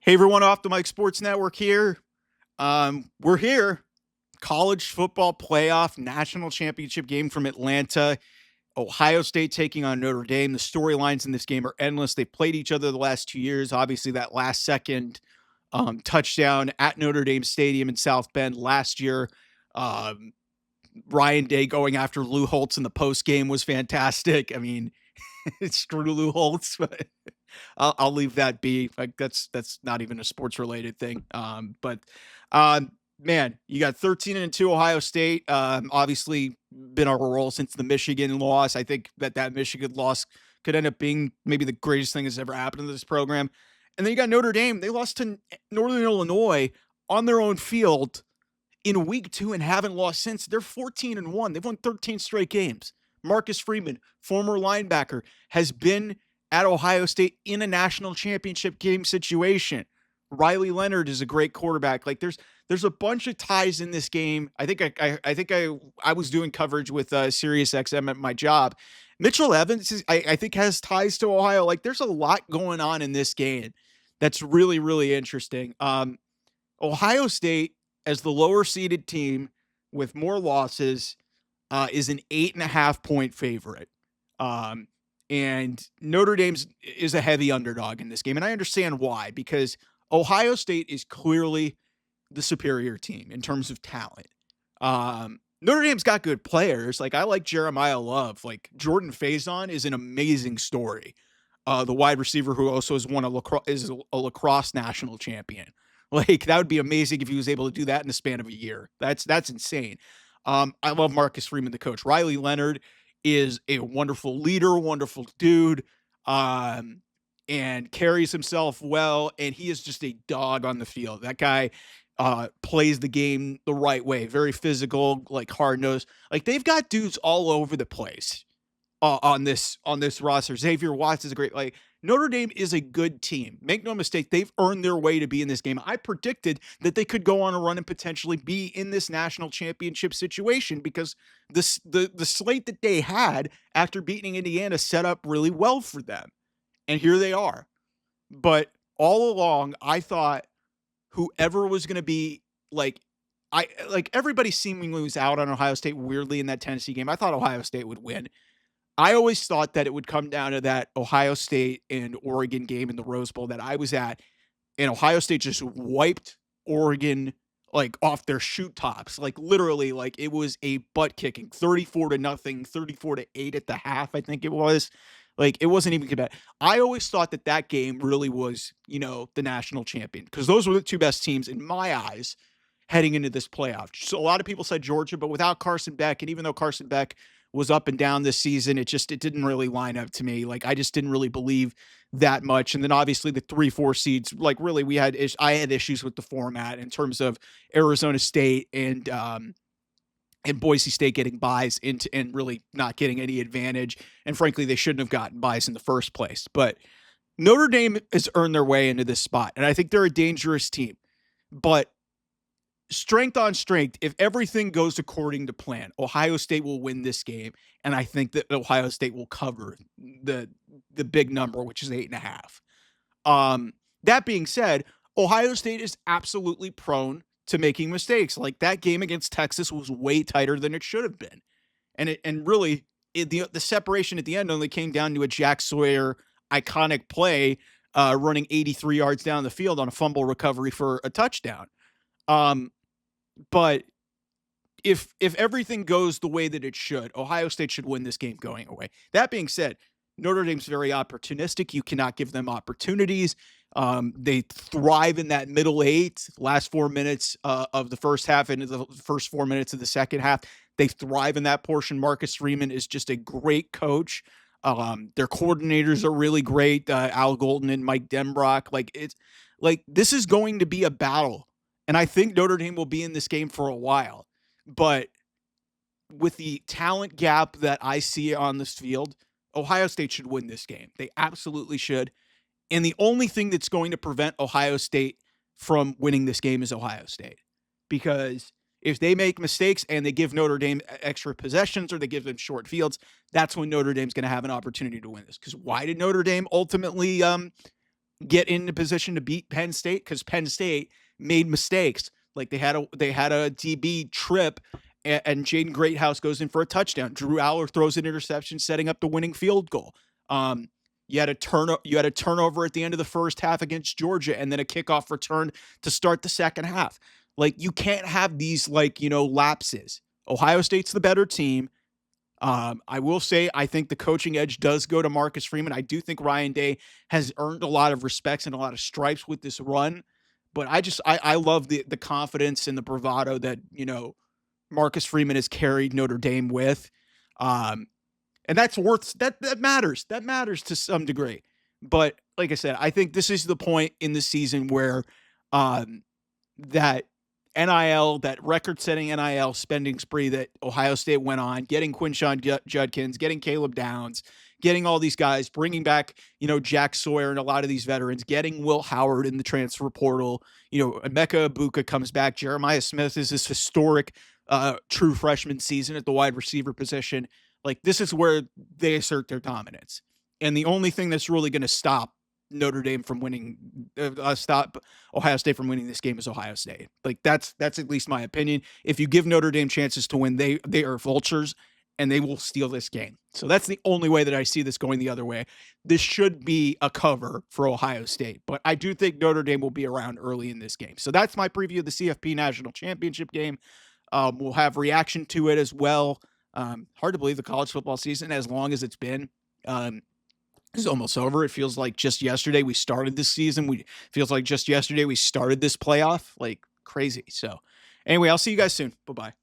Hey everyone, off the Mike Sports Network here. We're here. College football playoff national championship game from Atlanta. Ohio State taking on Notre Dame. The storylines in this game are endless. They played each other the last 2 years. Obviously, that last second touchdown at Notre Dame Stadium in South Bend last year. Um, Ryan Day going after Lou Holtz in the post game was fantastic. I mean, screw Lou Holtz, but I'll leave that be. Like that's not even a sports related thing. But man, you got 13-2 Ohio State. Obviously been on a roll since the Michigan loss. I think that Michigan loss could end up being maybe the greatest thing that's ever happened to this program. And then you got Notre Dame. They lost to Northern Illinois on their own field in week 2 and haven't lost since. They're 14-1. They've won 13 straight games. Marcus Freeman, former linebacker, has been at Ohio State in a national championship game situation. Riley Leonard is a great quarterback. Like there's a bunch of ties in this game. I was doing coverage with SiriusXM at my job. Mitchell Evans I think has ties to Ohio. Like there's a lot going on in this game that's really really interesting. Ohio State as the lower seeded team with more losses is an 8.5 point favorite. And Notre Dame's is a heavy underdog in this game. And I understand why, because Ohio State is clearly the superior team in terms of talent. Notre Dame's got good players. Like I like Jeremiah Love. Like Jordan Faison is an amazing story. The wide receiver who also has won a lacrosse national champion. Like that would be amazing if he was able to do that in the span of a year. That's insane. I love Marcus Freeman, the coach. Riley Leonard is a wonderful leader, wonderful dude, and carries himself well. And he is just a dog on the field. That guy plays the game the right way, very physical, like hard nosed. Like they've got dudes all over the place on this roster. Xavier Watts is a great like. Notre Dame is a good team. Make no mistake, they've earned their way to be in this game. I predicted that they could go on a run and potentially be in this national championship situation because the slate that they had after beating Indiana set up really well for them. And here they are. But all along, I thought whoever was going to be everybody seemingly was out on Ohio State weirdly in that Tennessee game. I thought Ohio State would win. I always thought that it would come down to that Ohio State and Oregon game in the Rose Bowl that I was at, and Ohio State just wiped Oregon like off their shoot tops. Like literally, like it was a butt kicking, 34-0, 34-8 at the half, I think it was. Like it wasn't even bad. I always thought that game really was, the national champion because those were the two best teams in my eyes heading into this playoff. So a lot of people said Georgia, but without Carson Beck, and even though Carson Beck was up and down this season, it didn't really line up to me. Like I just didn't really believe that much. And then obviously the 3-4 seeds, like really I had issues with the format in terms of Arizona State and Boise State getting buys and really not getting any advantage. And frankly, they shouldn't have gotten buys in the first place. But Notre Dame has earned their way into this spot. And I think they're a dangerous team. But strength on strength, if everything goes according to plan, Ohio State will win this game. And I think that Ohio State will cover the big number, which is 8.5. That being said, Ohio State is absolutely prone to making mistakes. Like that game against Texas was way tighter than it should have been. And really the separation at the end only came down to a Jack Sawyer iconic play running 83 yards down the field on a fumble recovery for a touchdown. But if everything goes the way that it should, Ohio State should win this game going away. That being said, Notre Dame's very opportunistic. You cannot give them opportunities. They thrive in that middle eight, last 4 minutes of the first half into the first 4 minutes of the second half. They thrive in that portion. Marcus Freeman is just a great coach. Their coordinators are really great. Al Golden and Mike Denbrock. This is going to be a battle. And I think Notre Dame will be in this game for a while. But with the talent gap that I see on this field, Ohio State should win this game. They absolutely should. And the only thing that's going to prevent Ohio State from winning this game is Ohio State. Because if they make mistakes and they give Notre Dame extra possessions or they give them short fields, that's when Notre Dame's going to have an opportunity to win this. Because why did Notre Dame ultimately get into position to beat Penn State because Penn State made mistakes. Like they had a DB trip, and Jaden Greathouse goes in for a touchdown. Drew Aller throws an interception, setting up the winning field goal. Um, you had a turnover at the end of the first half against Georgia, and then a kickoff return to start the second half. Like you can't have these lapses. Ohio State's the better team. I will say I think the coaching edge does go to Marcus Freeman. I do think Ryan Day has earned a lot of respects and a lot of stripes with this run, but I love the confidence and the bravado that Marcus Freeman has carried Notre Dame with, um, and that matters. That matters to some degree. But like I said, I think this is the point in the season where um, that NIL, that record-setting NIL spending spree that Ohio State went on, getting Quinshon Judkins, getting Caleb Downs, getting all these guys, bringing back, Jack Sawyer and a lot of these veterans, getting Will Howard in the transfer portal. Emeka Ibuka comes back. Jeremiah Smith is this historic true freshman season at the wide receiver position. Like, this is where they assert their dominance. And the only thing that's really going to stop Notre Dame from winning, stop Ohio State from winning this game is Ohio State. Like that's at least my opinion. If you give Notre Dame chances to win, they are vultures and they will steal this game. So that's the only way that I see this going the other way. This should be a cover for Ohio State, but I do think Notre Dame will be around early in this game. So that's my preview of the CFP National Championship game. We'll have reaction to it as well. Hard to believe the college football season, as long as it's been, is almost over. It feels like just yesterday we started this season. Feels like just yesterday we started this playoff. Like crazy. So anyway, I'll see you guys soon. Bye-bye.